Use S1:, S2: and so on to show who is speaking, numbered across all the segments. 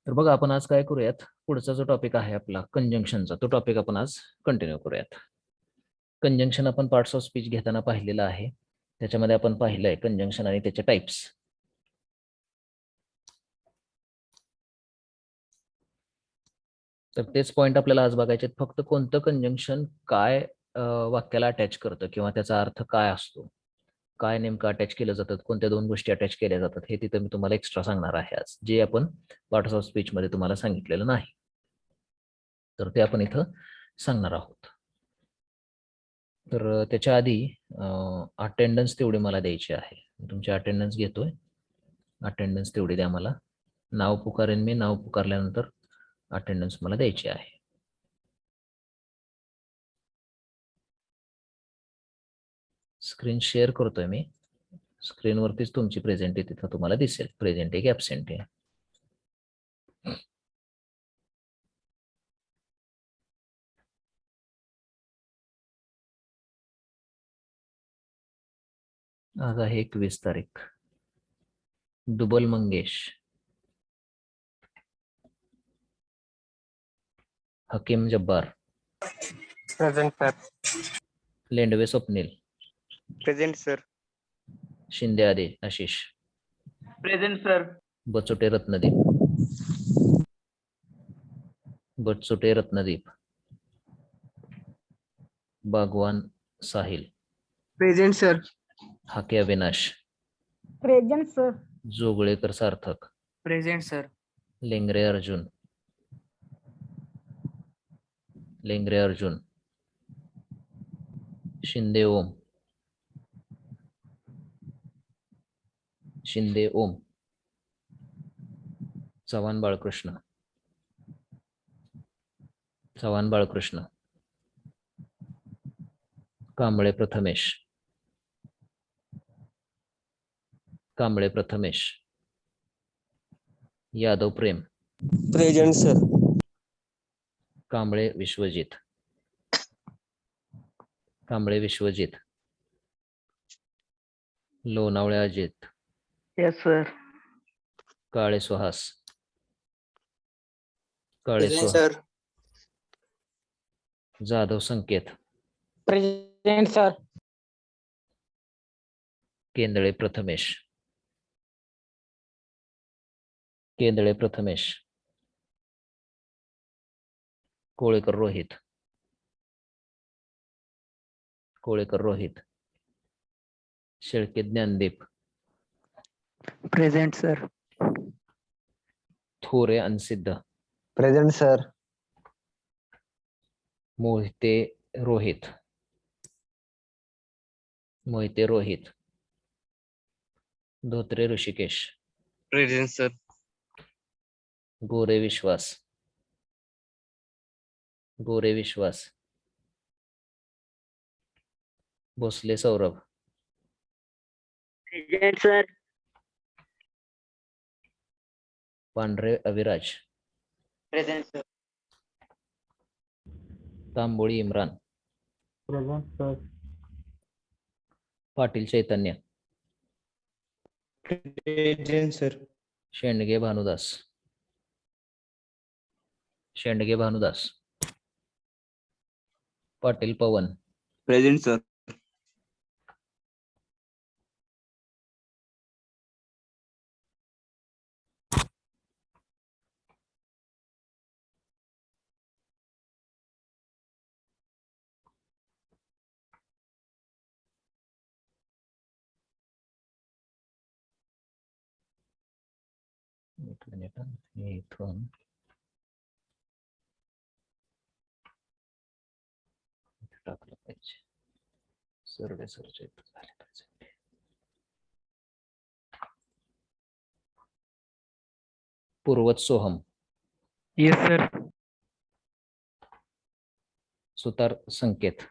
S1: तर बघा आपण आज काय करूयात, पुढचा जो टॉपिक आहे आपला कंजंक्शनचा, तो टॉपिक आपण आज कंटिन्यू करूयात. कंजंक्शन आपण पार्ट्स ऑफ स्पीच घेताना पाहिलेला आहे. त्याच्यामध्ये आपण पाहिलंय कंजंक्शन आणि त्याचे टाइप्स. तर तेच पॉइंट आपल्याला आज बघायचे आहेत. फक्त कोणतं कंजंक्शन काय वाक्याला अटॅच करतं किंवा त्याचा अर्थ काय असतो, काय नेमकं अटॅच केलं जातं, कोणत्या दोन गोष्टी अटॅच केल्या जातात, हे तिथं मी तुम्हाला एक्स्ट्रा सांगणार आहे आज, जे आपण पार्ट्स ऑफ स्पीच मध्ये तुम्हाला सांगितलेलं नाही. तर ते आपण इथं सांगणार आहोत. तर त्याच्या आधी अटेंडन्स तेवढी मला द्यायची आहे. तुमची अटेंडन्स घेतोय. अटेंडन्स तेवढी द्या मला. नाव पुकारेन मी. नाव पुकारल्यानंतर अटेंडन्स मला द्यायची आहे. स्क्रीन शेअर करतोय मी. स्क्रीनवरतीच तुमची प्रेझेंट आहे, तिथं तुम्हाला दिसेल प्रेझेंट आहे की ॲबसेंट आहे. आज आहे 21 तारीख. Dubal Mangesh, Hakim Jabbar,
S2: present sir.
S1: Lendwe Swapnil,
S2: present sir.
S1: Shinde Ashish,
S2: present sir.
S1: Bachote Ratnadeep, Bachote Ratnadeep, Bagwan Sahil,
S2: present sir.
S1: Hake Avinash,
S3: present sir.
S1: Joglekar Sarthak,
S2: present sir.
S1: Lengare Arjun, Lengare Arjun, Shinde Om, Shinde Om, Chavan Balkrishna, Chavan Balkrishna, Kamble Prathamesh, Kamble Prathamesh, Yadav Prem,
S2: present sir.
S1: Kamble Vishwajit, Kamble Vishwajit, Lonavale Ajit,
S2: yes sir.
S1: Kale Suhas, Kale
S2: present
S1: Suhas,
S2: sir.
S1: Jadhav संकेत,
S3: present sir.
S1: Kendale Prathamesh, Kendale Prathamesh, Kolekar Rohit, Kolekar Rohit, Shelke Dnyandeep,
S2: present sir.
S1: Thore Ansiddh,
S2: present sir.
S1: Mohite Rohit, Mohite Rohit, Dhotre Hrishikesh,
S2: present sir.
S1: Gore Vishwas, Gore Vishwas, Bhosale Saurabh,
S2: present sir.
S1: Pandhare Aviraj,
S2: present sir.
S1: Tamboli Imran,
S2: present sir.
S1: Patil Chaitanya,
S2: present sir.
S1: Shendge Bhanudas, Shendge Bhanudas, Patil Pawan,
S2: present sir.
S1: एक minute हे इथून टाकलं पाहिजे. सर्वे सर्च झाले पाहिजे. Purwat Soham,
S2: yes sir.
S1: Sutar संकेत,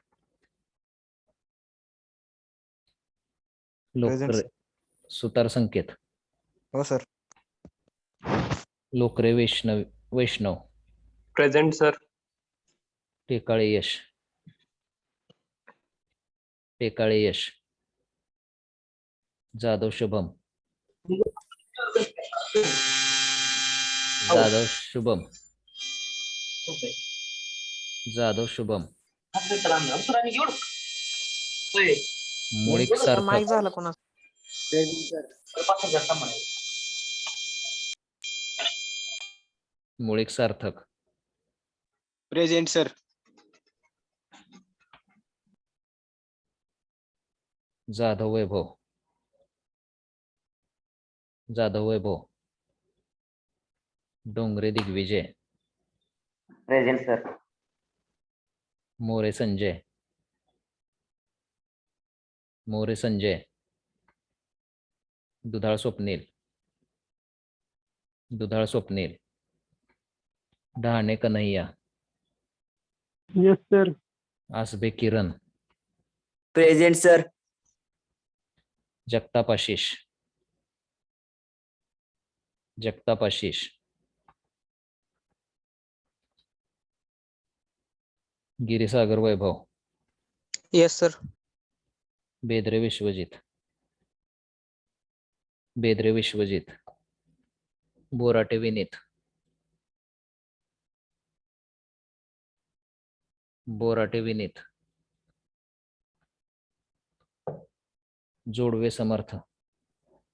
S1: लोकरे, सुतार संकेत,
S2: हो sir.
S1: Lokare Vaishnav, Vaishnav,
S2: present sir.
S1: Tekale Yash, Tekale Yash, Jadhav Shubham, Jadhav Shubham. Jadhav Shubham. Mulik
S3: माईक
S1: सार्थक.
S3: झालं कोणा
S1: Mulik Sarthak.
S2: Present sir.
S1: Jadhav Vaibhav. Jadhav Vaibhav. Dongre Digvijay.
S2: Present sir.
S1: More Sanjay. More Sanjay. Dudhal Swapnil. Dudhal Swapnil. Dahane Kanhaiya.
S3: Yes sir.
S1: Asbe Kiran.
S2: Present sir.
S1: Jagtap Ashish. Jagtap Ashish. Girisagar Vaibhav.
S3: Yes sir.
S1: Bedre Vishwajit. Bedre Vishwajit. Borate Vinit. Borate Vinit. जोडवे समर्थ.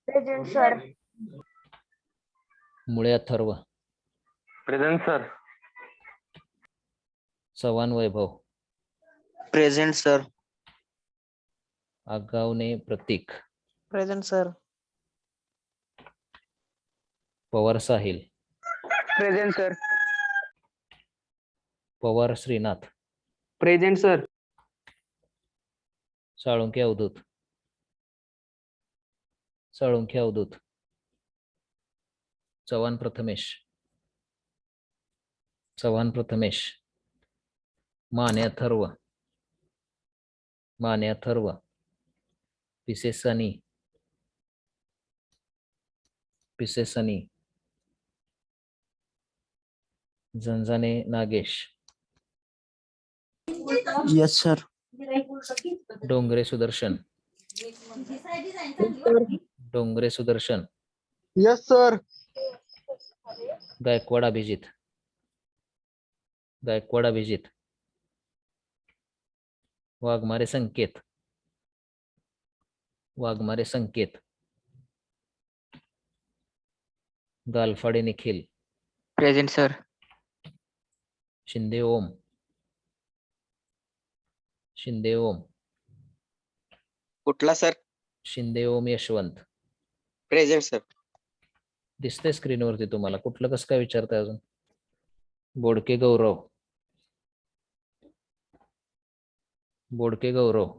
S3: Present sir.
S1: Mule Atharva.
S2: Present sir.
S1: Chavan Vaibhav.
S2: Present sir.
S1: Agawane Pratik.
S3: Present sir.
S1: Pawar Sahil.
S2: Present sir.
S1: Pawar Shrinath.
S2: Present sir.
S1: Salunkhe Avdhut. Salunkhe Avdhut. Chavan Prathamesh. Chavan Prathamesh. Mane Atharva. Mane Atharva. Pise Sunny. Pise Sunny. Zanzane Nagesh.
S2: Yes sir.
S1: Dongre Sudarshan. Dongre Sudarshan.
S2: Yes sir.
S1: Gaikwad Abhijit. Gaikwad Abhijit. Waghmare Sanket. Waghmare Sanket. Galphade Nikhil.
S2: Present sir.
S1: Shinde Om. Shinde Om.
S2: कुठला sir?
S1: Shinde Om Yashwant.
S2: Present sir.
S1: दिसतंय स्क्रीनवरती तुम्हाला. कुठलं कसं काय विचारताय अजून? Bodke Gaurav. Bodke Gaurav.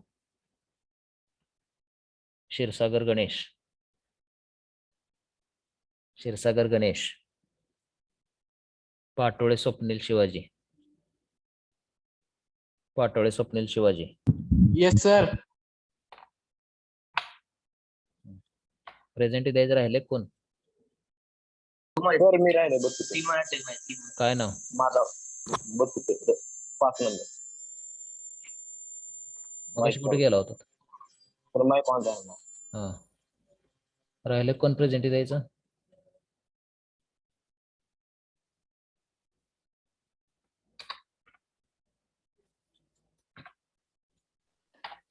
S1: Kshirsagar Ganesh. Kshirsagar Ganesh. Patole Swapnil Shivaji. Patole Swapnil Shivaji.
S2: Yes sir.
S1: Present द्यायचं राहिले कोण?
S2: सर मी राहिले बघ.
S1: काय नाव?
S2: माझा बघ 5 नंबर.
S1: मगाशी कुठे गेला होता?
S2: तर माय कोणता आहे?
S1: हा. राहिले कोण प्रेझेंट द्यायचं?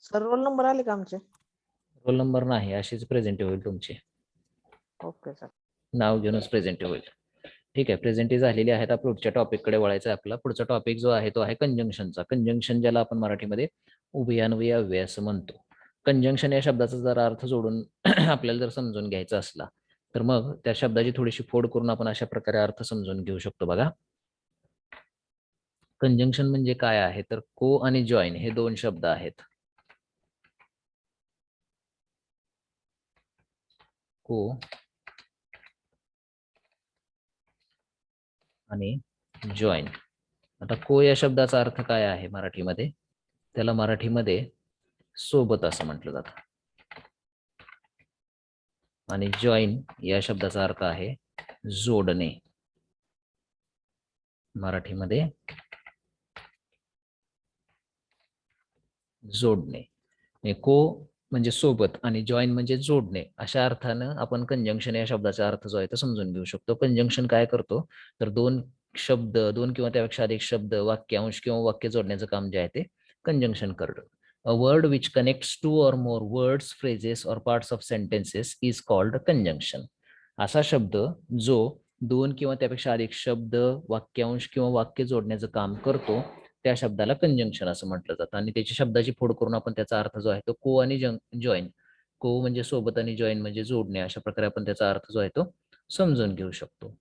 S3: सर रोल नंबर आले का आमचे?
S1: रोल नंबर नाही, अशीच प्रेझेंट होईल तुमची.
S3: Okay sir.
S1: नाव घेऊनच प्रेझेंट होईल. ठीक आहे, प्रेझेंटी झालेली आहेत. आता पुढच्या टॉपिककडे वळायचं आहे आपला. पुढचा टॉपिक जो आहे तो आहे कंजंक्शनचा. कंजंक्शन ज्याला आपण मराठीमध्ये उभयान्वयी अव्यय असं म्हणतो. कंजंक्शन या शब्दाचा जर अर्थ जोडून आपल्याला जर समजून घ्यायचा असला तर मग त्या शब्दाची थोडीशी फोड करून आपण अशा प्रकारे अर्थ समजून घेऊ शकतो. बघा, कंजंक्शन म्हणजे काय आहे तर को आणि जॉईन हे दोन शब्द आहेत. को आणि जॉईन. आता को या शब्दाचा अर्थ काय आहे मराठीमध्ये? त्याला मराठीमध्ये सोबत असं म्हटलं जातं. आणि जॉईन या शब्दाचा अर्थ आहे जोडणे. मराठीमध्ये जोडणे. को म्हणजे सोबत आणि जॉईन म्हणजे जोडणे, अशा अर्थानं आपण कंजंक्शन या शब्दाचा अर्थ जो आहे तो समजून घेऊ शकतो. कंजंक्शन काय करतो, तर दोन शब्द, दोन किंवा त्यापेक्षा अधिक शब्द, वाक्यांश किंवा वाक्य जोडण्याचं काम जे आहे ते कंजंक्शन करतं. A word which connects two or more words, phrases और parts of sentences is called conjunction. असा शब्द जो दोन किंवा त्यापेक्षा अधिक शब्द, वाक्यांश किंवा वाक्य जोडण्याचं काम करतो, त्या शब्दाला कंजंक्शन असं म्हटलं जातं. आणि त्याची शब्दाची फोड करून आपण त्याचा अर्थ जो आहे तो को आणि जॉईन, को म्हणजे सोबत आणि जॉईन म्हणजे जोडणे, अशा प्रकारे आपण त्याचा अर्थ जो आहे तो समजून घेऊ शकतो.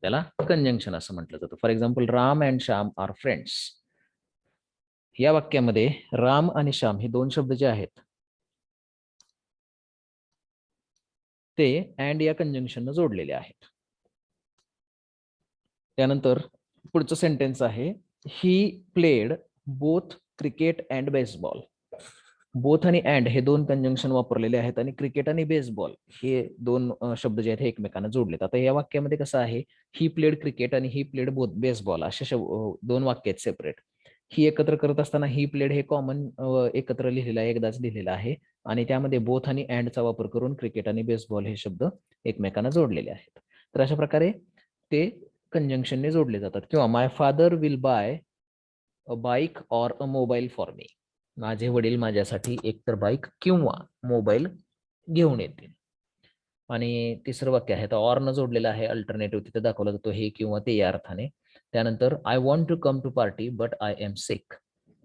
S1: त्याला कंजंक्शन असं म्हटलं जातं. For example, Ram and Shyam are friends. या वाक्यामध्ये राम आणि श्याम हे दोन शब्द जे आहेत ते अँड या कंजंक्शननं जोडलेले आहेत. त्यानंतर पुढचं सेंटेन्स आहे, he played both cricket and baseball. Both आणि अँड हे दोन कंजंक्शन वापरलेले आहेत आणि क्रिकेट आणि बेसबॉल हे दोन शब्द जे आहेत हे एकमेकांना जोडलेत. आता या वाक्यामध्ये कसं आहे, ही प्लेड क्रिकेट आणि ही प्लेड बोथ बेसबॉल असे दोन वाक्य आहेत सेपरेट. ही एकत्र करत असताना ही प्लेड हे कॉमन एकत्र लिहिलेलं आहे, एकदाच लिहिलेलं आहे, आणि त्यामध्ये बोथ आणि अँडचा वापर करून क्रिकेट आणि बेसबॉल हे शब्द एकमेकांना जोडलेले आहेत. तर अशा प्रकारे ते कंजंक्शनने जोडले जातात. किंवा my father will buy a bike or a mobile for me. माझे वडील माझ्यासाठी एकतर बाईक किंवा मोबाईल घेऊन येतील. आणि तिसरं वाक्य आहे, तर ऑर न जोडलेलं आहे, अल्टरनेटिव्ह तिथे दाखवला जातो, हे किंवा ते या अर्थाने. त्यानंतर I want to come to party but I am sick.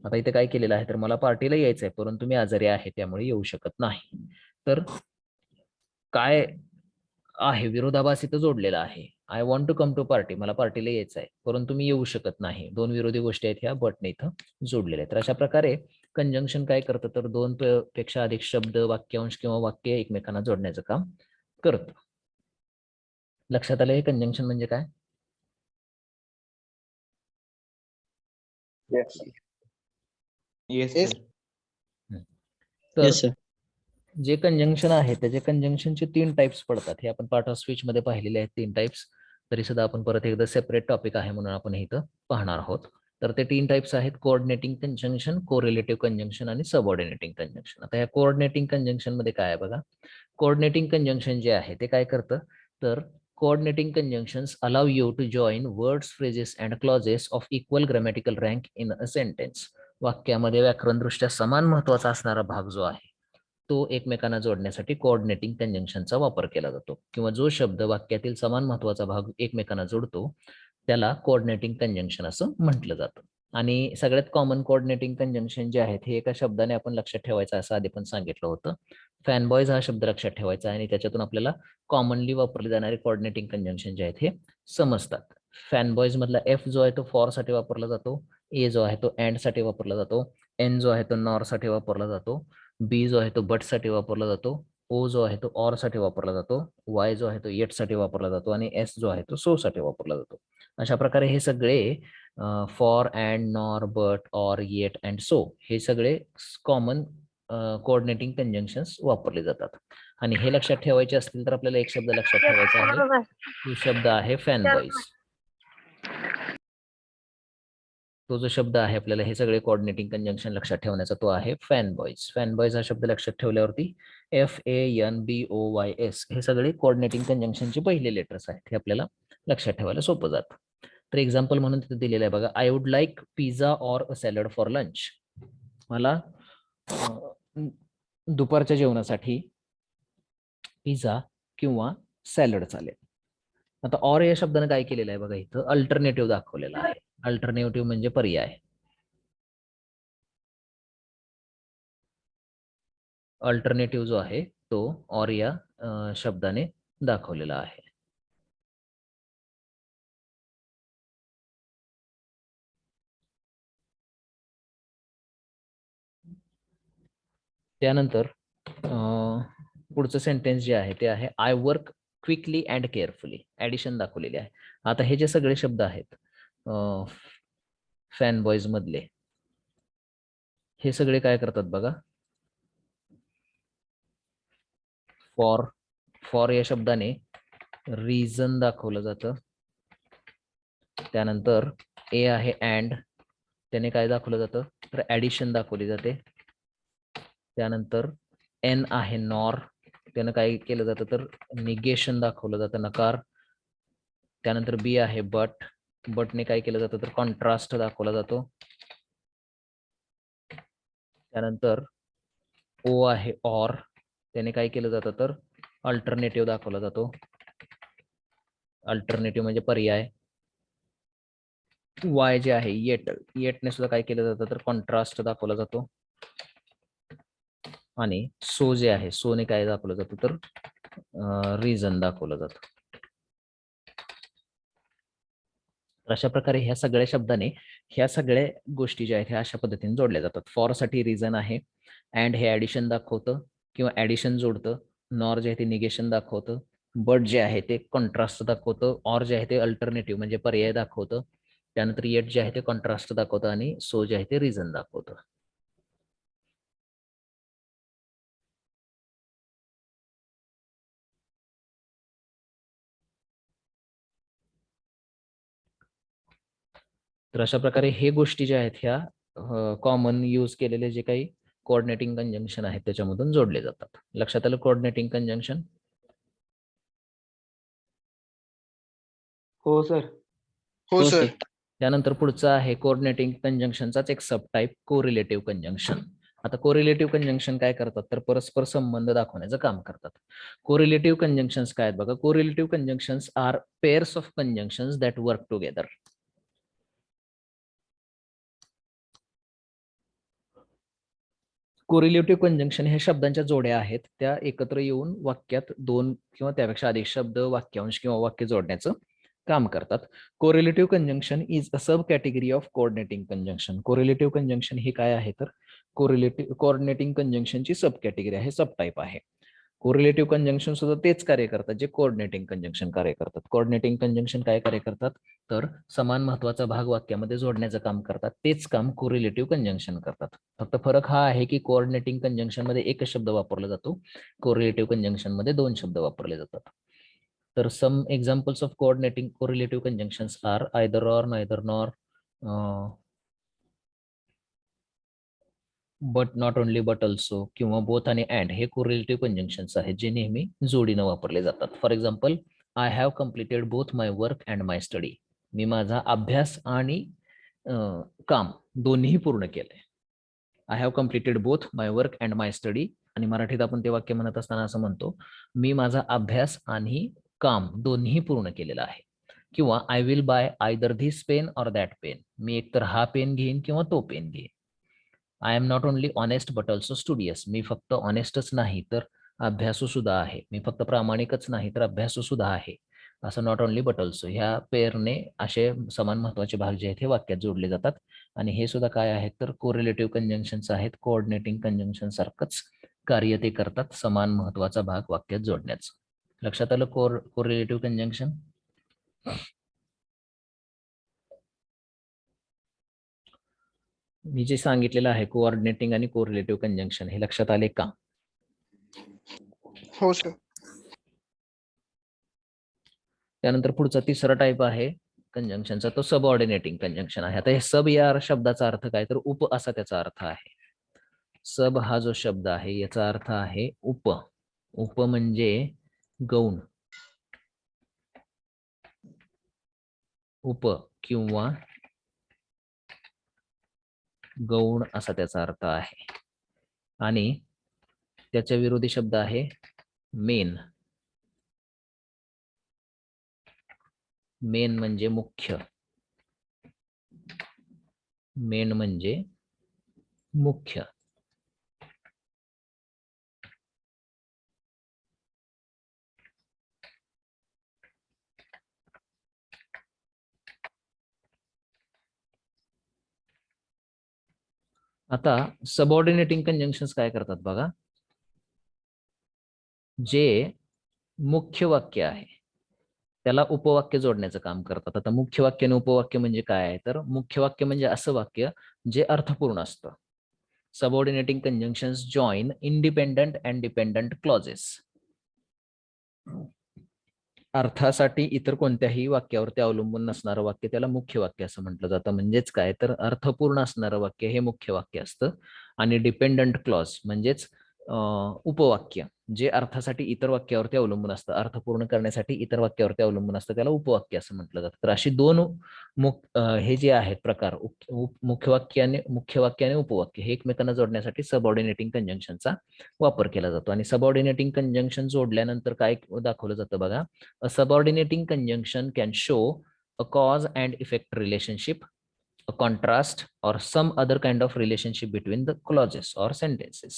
S1: आता इथे काय केलेलं आहे, तर मला पार्टीला यायचं आहे परंतु मी आजारी आहे त्यामुळे येऊ शकत नाही. तर काय आहे, विरोधाभास इथं जोडलेला आहे. I want to come to party, मला पार्टीला यायचं आहे परंतु मी येऊ शकत नाही. दोन विरोधी गोष्टी आहेत ह्या बटने इथं जोडलेल्या आहेत. तर अशा प्रकारे कंजंक्शन काय करतं, तर दोन पेक्षा अधिक शब्द, वाक्यांश किंवा वाक्य एकमेकांना जोडण्याचं काम करतं. लक्षात आलं हे कंजंक्शन म्हणजे काय?
S2: Yes, sir.
S1: तर
S2: Yes, sir.
S1: जे कंजंक्शन आहे त्याचे कंजंक्शनचे 3 टाइप्स पडतात. हे आपण पार्ट ऑफ स्पीच मध्ये पाहिलेले आहेत 3 टाइप्स. तरी सुद्धा आपण परत एकदा सेपरेट टॉपिक आहे म्हणून आपण इथं पाहणार आहोत. तर ते 3 टाइप्स आहेत, कोऑर्डिनेटिंग कंजंक्शन, कोरिलेटिव्ह कंजंक्शन आणि सबऑर्डिनेटिंग कंजंक्शन. आता या कोऑर्डिनेटिंग कंजंक्शन मध्ये काय आहे बघा. कोऑर्डिनेटिंग कंजंक्शन जे आहे ते काय करतं, तर coordinating conjunctions allow you to join words, phrases and clauses of equal grammatical rank in a sentence. वाक्यामध्ये व्याकरणदृष्ट्या समान महत्वाचा असणारा भाग जो आहे तो एकमेकांना जोडण्यासाठी कोऑर्डिनेटिंग कंजंक्शनचा वापर केला जातो. किंवा जो शब्द वाक्यातील समान महत्वाचा भाग एकमेकांना जोडतो त्याला कोऑर्डिनेटिंग कंजंक्शन असं म्हटलं जातं. आणि सगळ्यात कॉमन कोऑर्डिनेटिंग कंजंक्शन जे आहेत हे एका शब्दाने आपण लक्षात ठेवायचं असं आधी पण सांगितलं होतं. फॅनबॉयज हा शब्द लक्षात ठेवायचा आणि त्याच्यातून आपल्याला कॉमनली वापरले जाणारे कोऑर्डिनेटिंग कंजंक्शन जे आहेत हे समजतात. फॅनबॉयज मधला एफ जो आहे तो फॉर साठी वापरला जातो, ए जो आहे तो अँड साठी वापरला जातो, एन जो आहे तो नॉर साठी वापरला जातो, बी जो आहे तो बट साठी वापरला जातो, ओ जो आहे तो ऑर साठी वापरला जातो, वाय जो आहे तो येट साठी वापरला जातो आणि एस जो आहे तो सो साठी वापरला जातो. अशा प्रकारे हे सगळे for, and, nor, but, or, eight and so हे सगळे कॉमन कोऑर्डिनेटिंग कंजंक्शन्स वापरले जातात. आणि हे लक्षात ठेवायचे असतील तर आपल्याला एक शब्द लक्षात ठेवायचा आहे, तो शब्द आहे फॅनबॉईज. तो जो शब्द आहे आपल्याला हे सगळे कोऑर्डिनेटिंग कंजंक्शन लक्षात ठेवण्याचा तो आहे फॅनबॉईज. फॅनबॉईज हा शब्द लक्षात ठेवल्यावरती FANBOYS हे सगळे कोऑर्डिनेटिंग कंजंक्शनचे पहिले लेटर्स आहेत, हे आपल्याला लक्षात ठेवायला सोपं जातं. तर एक्झाम्पल म्हणून तिथे दिलेलं आहे बघा, I would like pizza or a salad for lunch. मला दुपारच्या जेवणासाठी पिझ्झा किंवा सॅलड चालेल. आता ऑर या शब्दाने काय केलेलं आहे बघा, इथं अल्टरनेटिव्ह दाखवलेला आहे. अल्टरनेटिव्ह म्हणजे पर्याय. अल्टरनेटिव्ह जो आहे तो ऑर या शब्दाने दाखवलेला आहे. त्यानंतर पुढचं सेंटेन्स जे आहे ते आहे, I work quickly and carefully. Addition दाखवलेली आहे. आता हे जे सगळे शब्द आहेत फॅनबॉईज मधले, हे सगळे काय करतात बघा, फॉर या शब्दाने रिझन दाखवलं जातं. त्यानंतर ए आहे अँड, त्याने काय दाखवलं जातं, तर ऍडिशन दाखवली जाते. त्यानंतर एन आहे नॉर, त्यानं काय केलं जातं तर निगेशन दाखवलं जातं, नकार. त्यानंतर बी आहे बट, बटने काय केलं जातं तर कॉन्ट्रास्ट दाखवला जातो. त्यानंतर ओ आहे ऑर, त्याने काय केलं जातं तर अल्टरनेटिव्ह दाखवला जातो. अल्टरनेटिव्ह म्हणजे पर्याय. वाय जे आहे येट, येटने सुद्धा काय केलं जातं तर कॉन्ट्रास्ट दाखवला जातो. आणि सो जे आहे, सोने काय दाखवलं जातं तर रिझन दाखवलं जातं. अशा प्रकारे ह्या सगळ्या शब्दाने ह्या सगळ्या गोष्टी ज्या आहेत ह्या अशा पद्धतीने जोडल्या जातात. फॉर साठी रिझन आहे, अँड हे ऍडिशन दाखवतं किंवा ऍडिशन जोडतं. नॉर जे आहे ते निगेशन दाखवतं. बट जे आहे ते कॉन्ट्रास्ट दाखवतं. ऑर जे आहे ते अल्टरनेटिव्ह म्हणजे पर्याय दाखवतं. त्यानंतर येट जे आहे ते कॉन्ट्रास्ट दाखवतं आणि सो जे आहे ते रिझन दाखवतं. तर अशा प्रकारे हे गोष्टी ज्या आहेत ह्या कॉमन यूज केलेले जे काही कोऑर्डिनेटिंग कंजंक्शन आहेत त्याच्यामधून जोडले जातात. लक्षात आलं कोऑर्डिनेटिंग कंजंक्शन?
S2: हो सर.
S4: हो सर.
S1: त्यानंतर पुढचं आहे कोऑर्डिनेटिंग कंजंक्शनचाच एक सब टाईप कोरिलेटिव्ह कंजंक्शन. आता कोरिलेटिव्ह कंजंक्शन काय करतात तर परस्पर संबंध दाखवण्याचं काम करतात. कोरिलेटिव्ह कंजंक्शन्स काय आहेत बघा. Correlative conjunctions are pairs of conjunctions that work together. Correlative conjunction हे शब्दांच्या जोड्या आहेत, त्या एकत्र येऊन वाक्यात दोन किंवा त्यापेक्षा अधिक शब्द, वाक्यांश किंवा वाक्य जोडण्याचं काम करतात. कोरिलेटिव्ह conjunction is a sub category of coordinating conjunction. कोरिलेटिव्ह conjunction हे काय आहे तर कोऑर्डिनेटिंग कंजंक्शनची सब कॅटेगरी आहे, सब टाईप आहे. कोरिलेटिव्ह कंजंक्शन सुद्धा तेच कार्य करतात जे कोऑर्डिनेटिंग कंजंक्शन कार्य करतात. कोऑर्डिनेटिंग कंजंक्शन काय कार्य करतात तर समान महत्वाचा भाग वाक्यामध्ये जोडण्याचं काम करतात. तेच काम कोरिलेटिव्ह कंजंक्शन करतात. फक्त फरक हा आहे की कोऑर्डिनेटिंग कंजंक्शन मध्ये एकच शब्द वापरला जातो, कोरिलेटिव्ह कंजंक्शन मध्ये दोन शब्द वापरले जातात. तर some examples of coordinating correlative conjunctions are either or, neither nor, but not only but also किंवा बोथ आणि अँड हे कोरिलेटिव्ह कंजंक्शन्स आहेत जे नेहमी जोडीनं वापरले जातात. For example, I have completed both my work and my study. मी माझा अभ्यास आणि काम दोन्ही पूर्ण केलंय. I have completed both my work and my study. आणि मराठीत आपण ते वाक्य म्हणत असताना असं म्हणतो, मी माझा अभ्यास आणि काम दोन्ही पूर्ण केलेलं आहे. किंवा I will buy either this pen or that pen. मी एकतर हा पेन घेईन किंवा तो पेन घेईन. I am not only honest but also studious. मी फक्त ऑनेस्टच नाही तर अभ्यासू सुद्धा आहे. मी फक्त प्रामाणिकच नाही तर अभ्यासू सुद्धा आहे. असं नॉट ओनली बट ऑल्सो ह्या पेअरने असे समान महत्वाचे भाग जे आहेत हे वाक्यात जोडले जातात. आणि हे सुद्धा काय आहेत तर कोरिलेटिव्ह कंजंक्शन्स आहेत. कोऑर्डिनेटिंग कंजंक्शन सारखंच कार्य ते करतात, समान महत्वाचा भाग वाक्यात जोडण्याचं. लक्षात आलं कोरिलेटिव्ह कंजंक्शन? मी जे सांगितलेलं आहे कोऑर्डिनेटिंग आणि कोरिलेटिव्ह कंजंक्शन हे लक्षात आले का?
S4: हो सर.
S1: त्यानंतर पुढचा तिसरा टाईप आहे कंजंक्शनचा, तो सबऑर्डिनेटिंग कंजंक्शन आहे. आता हे सब या शब्दाचा अर्थ काय तर उप असा त्याचा अर्थ आहे. सब हा जो शब्द आहे याचा अर्थ आहे उप. उप म्हणजे गौण. उप किंवा गौण असा त्याचा अर्थ आहे. आणि त्याच्या विरोधी शब्द आहे मेन. मेन म्हणजे मुख्य. मेन म्हणजे मुख्य. आता सबऑर्डिनेटिंग कंजंक्शन्स काय करतात बघा. जे मुख्य वाक्य आहे त्याला उपवाक्य जोडण्याचं काम करतात. आता मुख्य वाक्य आणि उपवाक्य म्हणजे काय आहे तर मुख्य वाक्य म्हणजे असं वाक्य जे अर्थपूर्ण असतं. Subordinating conjunctions join independent and dependent clauses. अर्थासाठी इतर कोणत्याही वाक्यावरती अवलंबून नसणारं वाक्य त्याला मुख्य वाक्य असं म्हटलं जातं. म्हणजेच काय, तर अर्थपूर्ण असणारं वाक्य हे मुख्य वाक्य असतं आणि डिपेंडंट क्लॉज म्हणजेच उपवाक्य जे अर्थासाठी इतर वाक्यावरती अवलंबून असतं, अर्थपूर्ण करण्यासाठी इतर वाक्यावरती अवलंबून असतं, त्याला उपवाक्य असं म्हटलं जातं. तर अशी दोन हे जे आहेत प्रकार, मुख्य वाक्य आणि उपवाक्य, हे एकमेकांना जोडण्यासाठी सबऑर्डिनेटिंग कंजंक्शनचा वापर केला जातो. आणि सबऑर्डिनेटिंग कंजंक्शन जोडल्यानंतर काय दाखवलं जातं बघा, a subordinating conjunction can show a cause and effect relationship, a contrast, or some other kind of relationship between the clauses or sentences.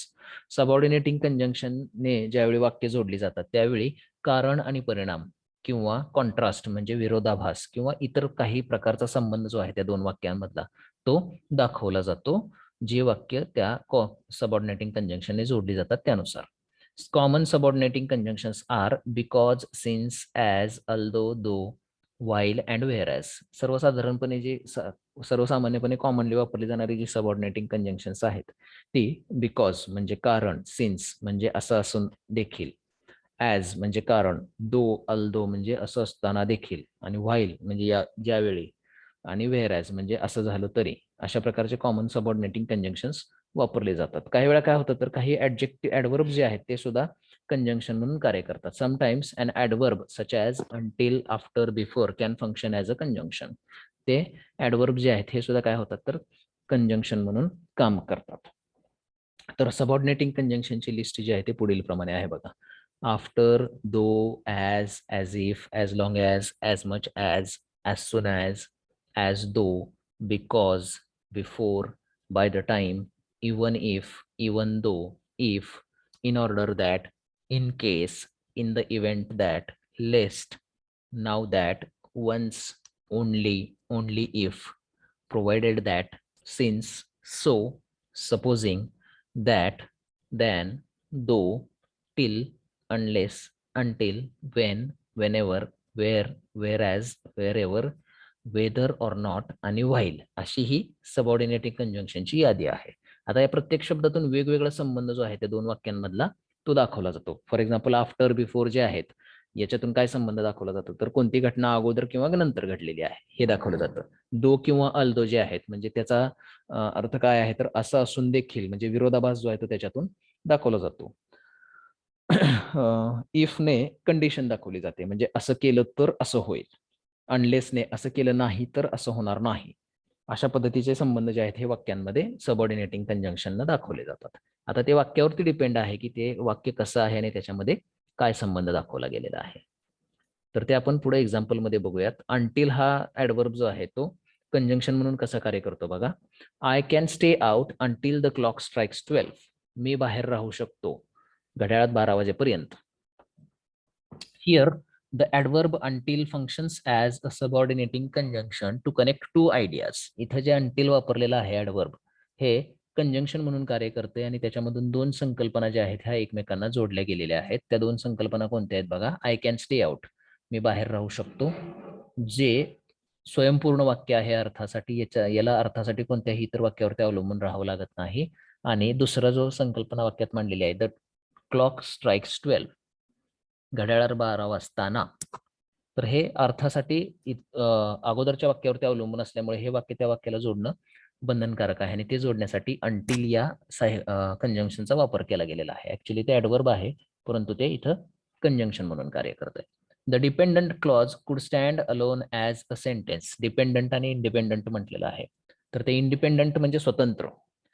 S1: Subordinating conjunction ने ज्यावेळी वाक्य जोडली जातात त्यावेळी कारण आणि परिणाम किंवा कॉन्ट्रास्ट म्हणजे विरोधाभास किंवा इतर काही प्रकारचा संबंध जो आहे त्या दोन वाक्यांमधला तो दाखवला जातो, जे वाक्य त्या सबऑर्डिनेटिंग कंजंक्शनने जोडली जातात त्यानुसार. Common subordinating conjunctions are because, since, as, although, though, while and whereas. सर्वसाधारणपणे जे सर्वसामान्यपणे कॉमनली वापरली जाणारी जी सबऑर्डिनेटिंग कंजंक्शन्स आहेत ती बिकॉज म्हणजे कारण, सिन्स म्हणजे असं असून देखील, ॲज म्हणजे कारण, दो अल्दो म्हणजे असं असताना देखील, आणि व्हाईल म्हणजे ज्यावेळी, आणि व्हेअरॅज म्हणजे असं झालं तरी, अशा प्रकारचे कॉमन सबऑर्डिनेटिंग कंजंक्शन्स वापरले जातात. काही वेळा काय होतं तर काही ॲडवर्ब जे आहेत ते सुद्धा कंजंक्शन म्हणून कार्य करतात. Sometimes an adverb such as until, after, before can function as a conjunction. ते ॲडवर्ब जे आहेत हे सुद्धा काय होतात तर कंजंक्शन म्हणून काम करतात. तर सबऑर्डिनेटिंग कंजंक्शनची लिस्ट जी आहे ते पुढील प्रमाणे आहे बघा. After, though, as if, as long as much as soon as though, because, before, by the time, even if, even though, if, in order that, in case, in the event that, lest, now that, once, only if, provided that, since, so, supposing, that, then, though, till, unless, until, when, whenever, where, whereas, wherever, whether or not आणि while, अशी ही subordinating कंजंक्शनची यादी आहे. आता या प्रत्येक शब्दातून वेगवेगळा संबंध जो आहे त्या दोन वाक्यांमधला तो दाखवला जातो. फॉर एक्झाम्पल आफ्टर, बिफोर जे आहेत याच्यातून काय संबंध दाखवला जातो तर कोणती घटना अगोदर किंवा नंतर घडलेली आहे हे दाखवलं जातं. दो किंवा अल्दो जे आहेत म्हणजे त्याचा अर्थ काय आहे तर असं असून देखील म्हणजे विरोधाभास जो आहे तो त्याच्यातून दाखवला जातो. इफने कंडिशन दाखवली जाते म्हणजे असं केलं तर असं होईल, अनलेसने असं केलं नाही तर असं होणार नाही. अशा पद्धतीचे संबंध जे आहेत हे वाक्यांमध्ये सबऑर्डिनेटिंग कंजंक्शनला दाखवले जातात. आता ते वाक्यावरती डिपेंड आहे की ते वाक्य कसं आहे आणि त्याच्यामध्ये काय संबंध दाखवला गेलेला आहे. तर ते आपण पुढे एक्झाम्पल मध्ये बघूयात. अंटिल हा ॲडवर्ब जो आहे तो कंजंक्शन म्हणून कसं कार्य करतो बघा. I can stay out until the clock strikes 12. मी बाहेर राहू शकतो घड्याळात 12 वाजेपर्यंत. Here the adverb until functions as a subordinating conjunction to connect two ideas. इथं जे until वापरलेलं आहे adverb हे कंजंक्शन म्हणून कार्य करते आणि त्याच्यामधून दोन संकल्पना ज्या आहेत ह्या एकमेकांना जोडल्या गेलेल्या आहेत. त्या दोन संकल्पना कोणत्या आहेत बघा. आय कॅन स्टे आउट, मी बाहेर राहू शकतो, जे स्वयंपूर्ण वाक्य आहे अर्थासाठी, याला अर्थासाठी कोणत्याही इतर वाक्यावरती अवलंबून राहावं लागत नाही. आणि दुसरा जो संकल्पना वाक्यात मांडलेली आहे, द क्लॉक स्ट्राइक्स 12, घड्याळात 12 वाजताना. तर हे अर्थासाठी अगोदरच्या वाक्यावरती अवलंबून असल्यामुळे हे वाक्य त्या वाक्याला जोडणं बंधनकारक आहे आणि ते जोडण्यासाठी अंटिल या कंजंक्शनचा वापर केला गेलेला आहे. ऍक्च्युली ते ॲडवर्ब आहे परंतु ते इथं कंजंक्शन म्हणून कार्य करत आहे. द डिपेंडंट क्लॉज कुड stand alone as a sentence. Dependent आणि इंडिपेंडंट म्हटलेलं आहे. तर ते इंडिपेंडंट म्हणजे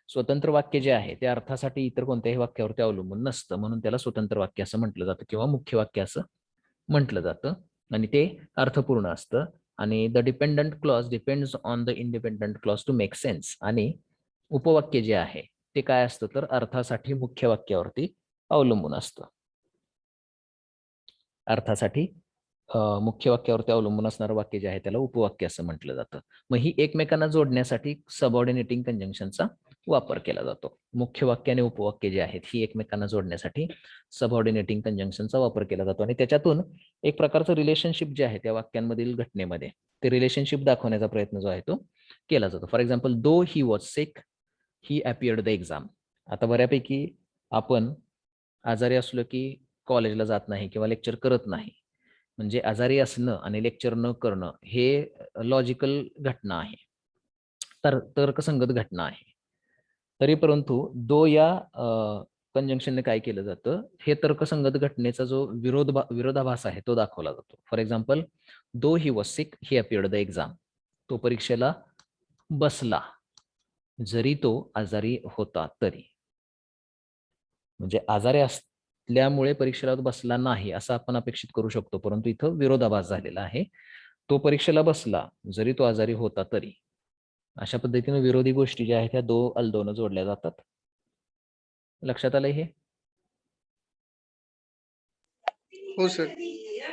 S1: स्वतंत्र वाक्य जे आहे ते अर्थासाठी इतर कोणत्याही वाक्यावरती अवलंबून नसतं म्हणून त्याला स्वतंत्र वाक्य असं म्हटलं जातं किंवा मुख्य वाक्य असं म्हटलं जातं आणि ते अर्थपूर्ण असतं. आणि the dependent clause depends on the independent clause to make sense. आणि उपवाक्य जे आहे ते काय असतं तर अर्थासाठी मुख्य वाक्यावरती अवलंबून असतं. अर्थासाठी मुख्य वाक्यावरती अवलंबून असणारं वाक्य जे आहे त्याला उपवाक्य असं म्हटलं जातं. मग ही एकमेकांना जोडण्यासाठी सबऑर्डिनेटिंग कंजंक्शनचा वापर केला जातो. मुख्य वाक्य आणि उपवाक्य जे आहेत ही एकमेकांना जोडण्यासाठी सबऑर्डिनेटिंग कंजंक्शनचा वापर केला जातो आणि त्याच्यातून एक प्रकारचं रिलेशनशिप जे आहे त्या वाक्यांमधील घटनेमध्ये ते रिलेशनशिप दाखवण्याचा प्रयत्न जो आहे तो केला जातो. For example, though he was sick he appeared the exam. आता बऱ्यापैकी आपण आजारी असलो की कॉलेजला जात नाही किंवा लेक्चर करत नाही. म्हणजे आजारी असणं आणि लेक्चर न करणं हे लॉजिकल घटना आहे, तर तर्कसंगत घटना आहे. तरी परंतु दो या कंजंक्शनने काय केलं जातं, हे तर्कसंगत घटनेचा जो विरोधाभास आहे तो दाखवला जातो. For example, though he was sick he appeared the exam. तो परीक्षेला बसला जरी तो आजारी होता तरी. म्हणजे आजारी असल्यामुळे परीक्षेला तो बसला नाही असं आपण अपेक्षित करू शकतो, परंतु इथं विरोधाभास झालेला आहे. तो परीक्षेला बसला जरी तो आजारी होता तरी. अशा पद्धतीने विरोधी गोष्टी ज्या आहेत त्या दोन जोडल्या जातात. लक्षात आलंय हे?
S2: हो सर.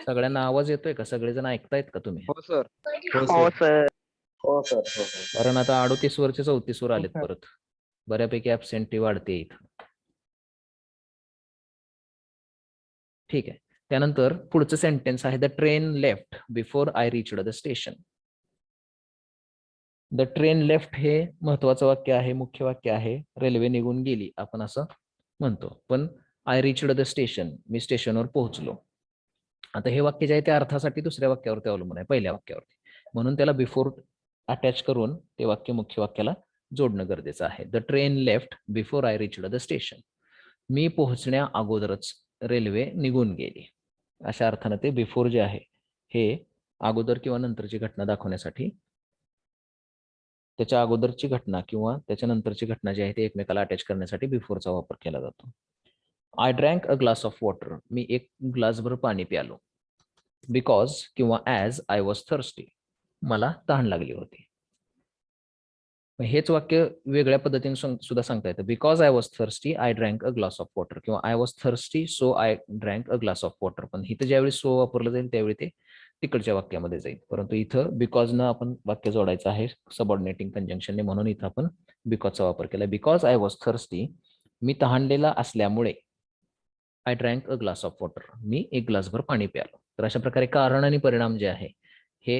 S1: सगळ्यांना आवाज येतोय का? सगळेजण ऐकतायत का तुम्ही?
S2: हो सर.
S3: हो सर.
S2: हो सर. हो सर.
S1: कारण आता 38 वरचे 34 वर आलेत परत. बऱ्यापैकी ऍबसेंटी वाढते इथं. ठीक आहे. त्यानंतर पुढचं सेंटेन्स आहे, the train left before I reached the station. The train left हे महत्वाचं वाक्य आहे, मुख्य वाक्य आहे. रेल्वे निघून गेली आपण असं म्हणतो, पण आय रिच्ड द स्टेशन, मी स्टेशनवर पोहोचलो. आता हे वाक्य जे आहे ते अर्थासाठी दुसऱ्या वाक्यावरती अवलंबून आहे, पहिल्या वाक्यावरती. म्हणून त्याला बिफोर अटॅच करून ते वाक्य मुख्य वाक्याला जोडणं गरजेचं आहे. The train left before I reached the station. मी पोहोचण्या अगोदरच रेल्वे निघून गेली. अशा अर्थानं ते बिफोर जे आहे हे अगोदर किंवा नंतरची घटना दाखवण्यासाठी, त्याच्या अगोदरची घटना किंवा त्याच्या नंतरची घटना जी आहे ते एकमेकाला अटॅच करण्यासाठी बिफोरचा वापर केला जातो. I drank a glass of water. मी एक ग्लासभर पाणी प्यालो. बिकॉज किंवा ॲज आय वॉज थर्स्टी. मला तहान लागली होती. हेच वाक्य वेगळ्या पद्धतीने सुद्धा सांगता येतं. Because I was thirsty I drank a glass of water, किंवा I was thirsty so I drank a glass of water. पण इथं ज्यावेळी सो वापरलं जाईल त्यावेळी ते तिकडच्या वाक्यामध्ये जाईल. परंतु इथं बिकॉज न आपण वाक्य जोडायचं आहे सबऑर्डिनेटिंग कंजंक्शनने, म्हणून इथं आपण बिकॉजचा वापर केला. बिकॉज आय वॉज थर्स्टी, मी तहानलेला असल्यामुळे, I drank a glass of water, मी एक ग्लासभर पाणी प्यालो. तर अशा प्रकारे कारण आणि परिणाम जे आहे हे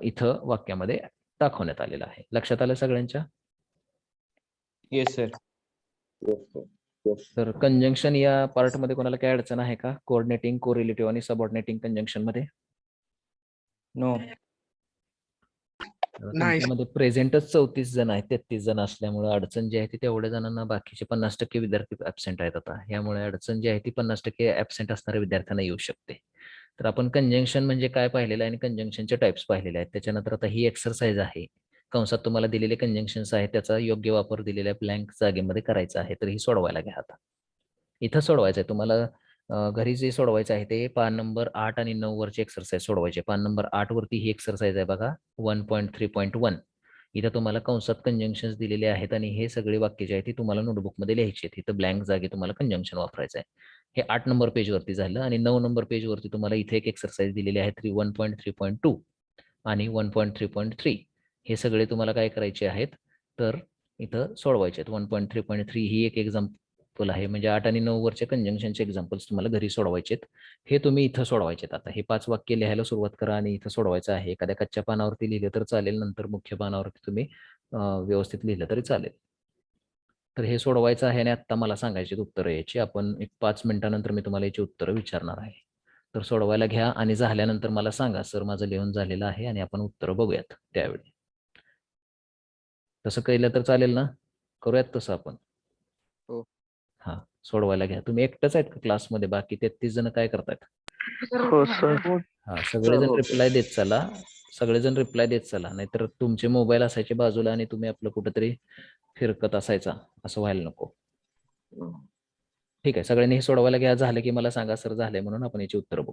S1: इथं वाक्यामध्ये दाखवण्यात आलेलं आहे. लक्षात आलं सगळ्यांच्या?
S2: Yes sir.
S1: तर कंजंक्शन या पार्टमध्ये कोणाला काय अडचण आहे का? कोऑर्डिनेटिंग, कोरिलेटिव्ह आणि सबऑर्डिनेटिंग कंजंक्शन मध्ये?
S2: नो.
S1: तुमच्यामध्ये प्रेझेंटच 34 जण आहेत, 33 जण असल्यामुळे अडचण जी आहे ती तेवढ्या जणांना, बाकीचे 50% विद्यार्थी ऍबसेंट आहेत आता. यामुळे अडचण जी आहे ती 50% ऍबसेंट असणाऱ्या विद्यार्थ्यांना येऊ शकते. तर आपण कंजंक्शन म्हणजे काय पाहिलेलं आहे आणि कंजंक्शनचे टाइप्स पाहिलेले आहेत. त्याच्यानंतर आता ही एक्सरसाइज आहे. कंसात तुम्हाला दिलेले कंजंक्शन्स आहेत त्याचा योग्य वापर दिलेल्या ब्लँक जागेमध्ये करायचा आहे. तर ही सोडवायला घ्या आता. इथं सोडवायचं आहे तुम्हाला. घरी जे सोडवायचं आहे ते पान नंबर 8 आणि 9 वरची एक्सरसाइज सोडवायची. पान नंबर 8 वरती ही एक्सरसाइज आहे बघा, 1.3.1. इथं तुम्हाला कंसात कंजंक्शन्स दिलेले आहेत आणि हे सगळे वाक्य जे आहे ती तुम्हाला नोटबुकमध्ये लिहायची आहेत. इथं ब्लँक जागी तुम्हाला कंजंक्शन वापरायचं आहे. हे 8 नंबर पेजवरती झालं. आणि 9 नंबर पेजवरती तुम्हाला इथे एक एक्सरसाइज दिलेली आहे 1.3.2 आणि 1.3.3. हे सगळे तुम्हाला काय करायचे आहेत तर इथं सोडवायचे आहेत. 1.3.3 ही एक एक्झाम्पल आहे, म्हणजे 8 आणि 9 वरचे कंजंक्शनचे एक्झाम्पल्स तुम्हाला घरी सोडवायचे आहेत. हे तुम्ही इथं सोडवायचे आहेत. आता हे 5 वाक्य लिहायला सुरुवात करा आणि इथं सोडवायचं आहे. एखाद्या कच्च्या पानावरती लिहिलं तर चालेल, नंतर मुख्य पानावरती तुम्ही व्यवस्थित लिहिलं तरी चालेल. तर हे सोडवायचं आहे आणि आत्ता मला सांगायची उत्तरं याची. आपण एक 5 मिनिटानंतर मी तुम्हाला याची उत्तरं विचारणार आहे. तर सोडवायला घ्या आणि झाल्यानंतर मला सांगा, सर माझं लिहून झालेलं आहे, आणि आपण उत्तरं बघूयात त्यावेळी. तसं केलं तर चालेल ना? करूयात तसं आपण?
S2: हो.
S1: हा, सोडवायला घ्या. तुम्ही एकटंच आहेत का क्लासमध्ये? बाकी 33 जण काय करतायत?
S3: हो सर.
S1: हा, सगळेजण रिप्लाय देत चला. सगळेजण रिप्लाय देत चला, नाहीतर तुमचे मोबाईल असायचे बाजूला आणि तुम्ही आपलं कुठेतरी फिरकत असायचा, असं व्हायला नको. ठीक आहे, सगळ्यांनी हे सोडवायला घ्या. झालं की मला सांगा सर झालंय म्हणून, आपण याची उत्तरं बघू.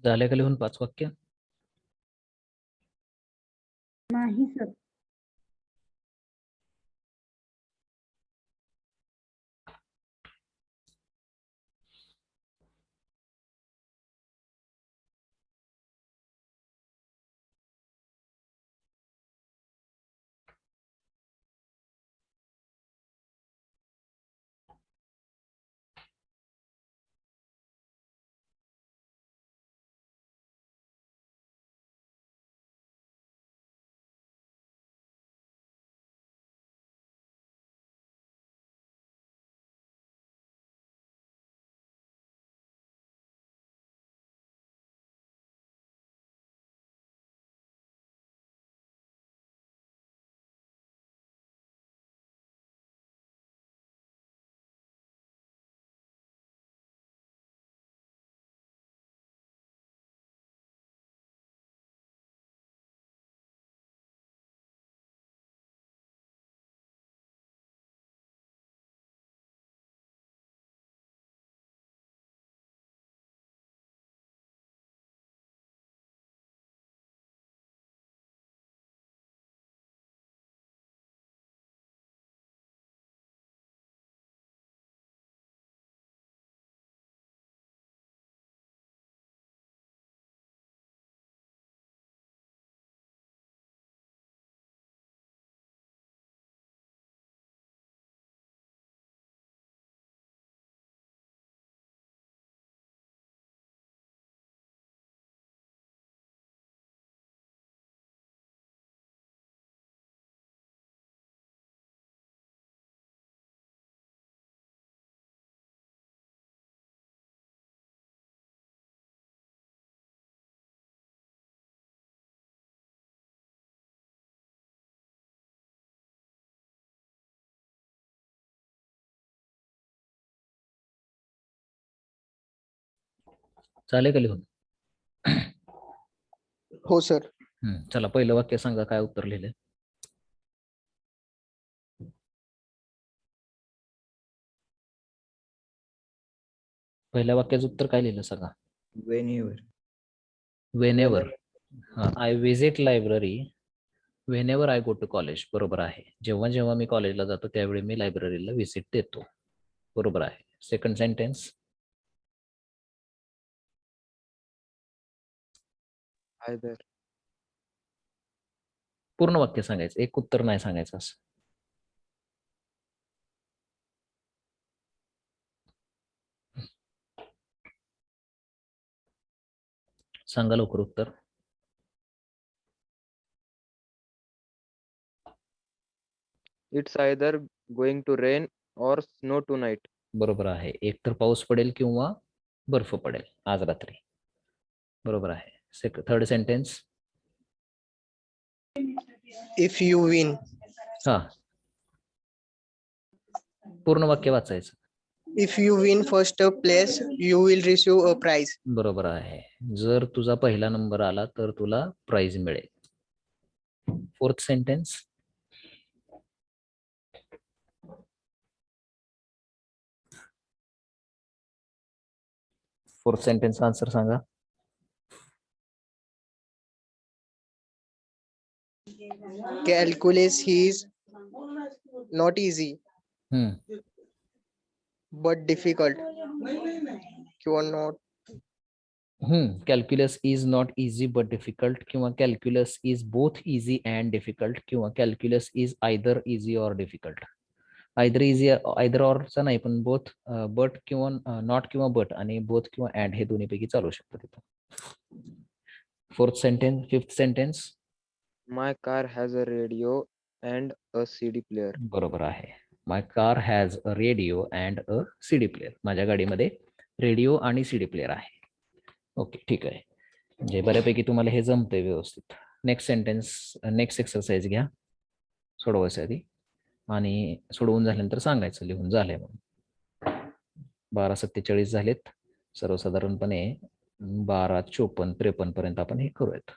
S1: झाले का लिहून 5 वाक्य?
S4: नाही सर.
S1: झाले का लिहून?
S2: हो सर.
S1: चला पहिलं वाक्य सांगा, काय उत्तर लिहिले? पहिल्या वाक्याचं उत्तर काय लिहिलं सांगा?
S2: Whenever.
S1: Whenever. I visit library whenever I go to college. बरोबर आहे. जेव्हा जेव्हा मी कॉलेजला जातो त्यावेळी मी लायब्ररीला व्हिजिट देतो. बरोबर आहे. Second sentence.
S2: Either.
S1: पूर्ण वाक्य सांगायचं, एक उत्तर नाही सांगायचं असं. सांगा लवकर उत्तर.
S5: It's either going to rain or snow tonight.
S1: बरोबर आहे. एक तर पाऊस पडेल किंवा बर्फ पडेल आज रात्री. बरोबर आहे. Third sentence.
S6: If you win,
S1: हा, पूर्ण वाक्य वाचायचं.
S6: if you win first place, you will receive a prize.
S1: बरोबर आहे. जर तुझा पहिला नंबर आला तर तुला प्राइज मिळेल. Fourth sentence. Fourth sentence answer सांगा.
S6: Calculus is not easy but difficult. You are not.
S1: Calculus is not easy but difficult किंवा calculus is both easy and difficult किंवा calculus is either easy or difficult. Either easy, either ऑरचा नाही, पण both, but किंवा not किंवा but आणि both किंवा and हे दोन्हीपैकी चालू शकतं तिथं. Fourth sentence. Fifth sentence.
S5: My car has a radio and a CD player.
S1: बरोबर आहे. My car has a radio and a CD player. माझ्या गाडीमध्ये रेडिओ आणि सीडी प्लेअर आहे. ओके, ठीक आहे. म्हणजे बऱ्यापैकी तुम्हाला हे जमतंय व्यवस्थित. नेक्स्ट सेंटेन्स, नेक्स्ट एक्सरसाइज घ्या सोडवायच्या आधी, आणि सोडवून झाल्यानंतर सांगायचं लिहून झालंय म्हणून. 12:47 झालेत. सर्वसाधारणपणे 12:54-53 पर्यंत आपण हे करूयात.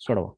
S1: सोडवा.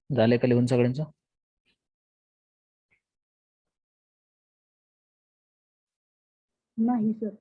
S1: झाले का लिहून सगळ्यांचं?
S4: नाही सर.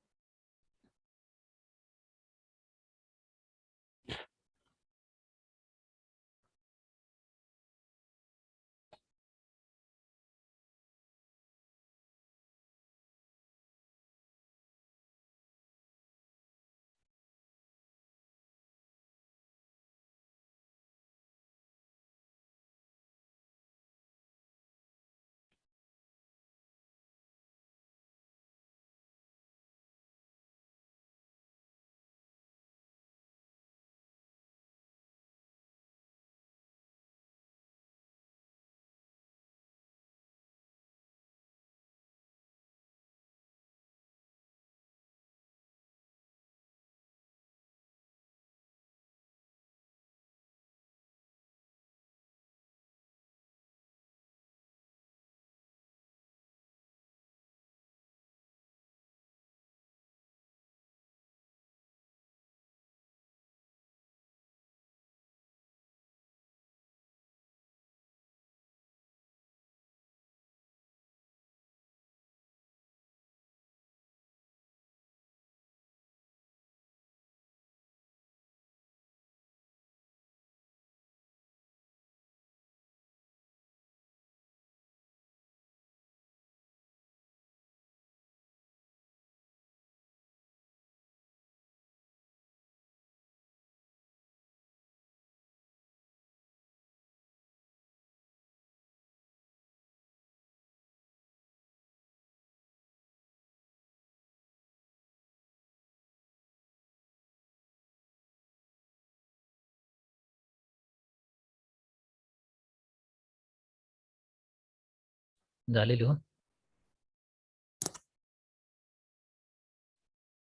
S1: झाले लिहून?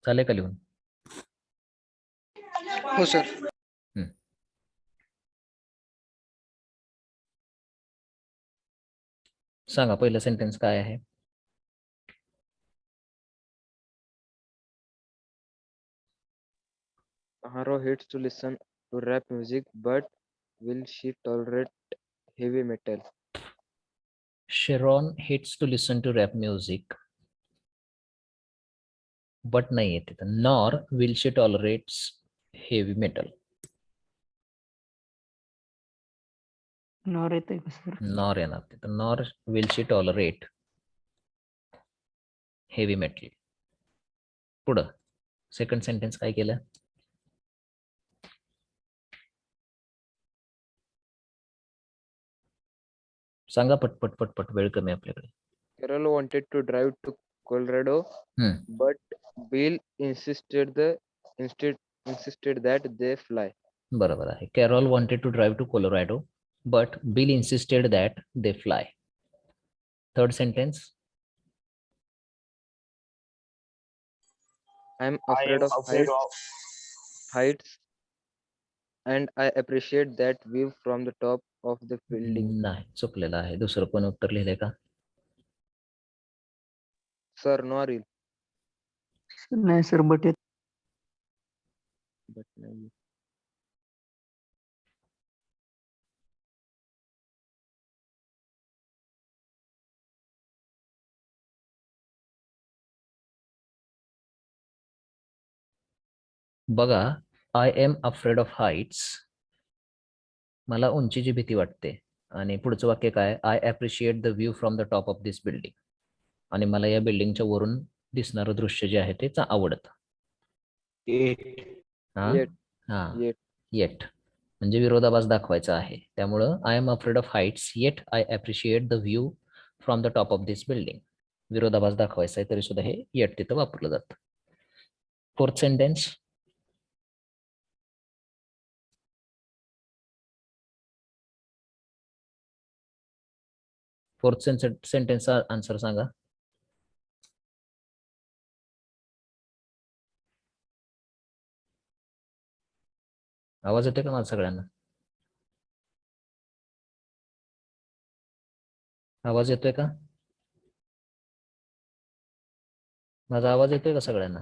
S1: झाले का लिहून?
S6: हो सर.
S1: सांगा पहिलं सेंटेन्स काय आहे?
S5: Haro hates to listen to rap music, but will she tolerate heavy metal?
S1: Sharon hates to listen to rap music, but नाही आहे तिथं. Nor will she tolerates heavy metal.
S3: Nor येतोय का सर?
S1: Nor येणार तिथं. Nor will she tolerate heavy metal. पुढं second sentence काय केलं? सांगा पटपट पटपट, वेळ कमी आपल्याकडे.
S5: Carol wanted to drive to Colorado, but Bill insisted that they fly.
S1: बरोबर आहे. Carol wanted to drive to Colorado, but Bill insisted that they fly. Third sentence.
S5: I'm afraid of heights, and I appreciate that view from the top of the building.
S1: नाही, चुकलेलं आहे. दुसरं कोण उत्तर लिहिलंय का?
S5: Sir, no real.
S3: नाही sir, but येत.
S5: But नाही.
S1: बघा, I am afraid of heights, मला उंचीची भीती वाटते. आणि पुढचं वाक्य काय? I appreciate the view from the top of this building, आणि मला या बिल्डिंगच्या वरून दिसणारं दृश्य जे आहे ते आवडतं. येट म्हणजे विरोधाभास दाखवायचा आहे. त्यामुळं I am afraid of heights eight I appreciate the view from the top of this building. विरोधाभास दाखवायचा आहे तरी सुद्धा हे येट तिथं वापरलं जातं. Fourth sentence. फोर्थ सेंटेन्सचा आन्सर सांगा. आवाज येतोय का माझा सगळ्यांना? आवाज येतोय का? माझा आवाज येतोय का सगळ्यांना?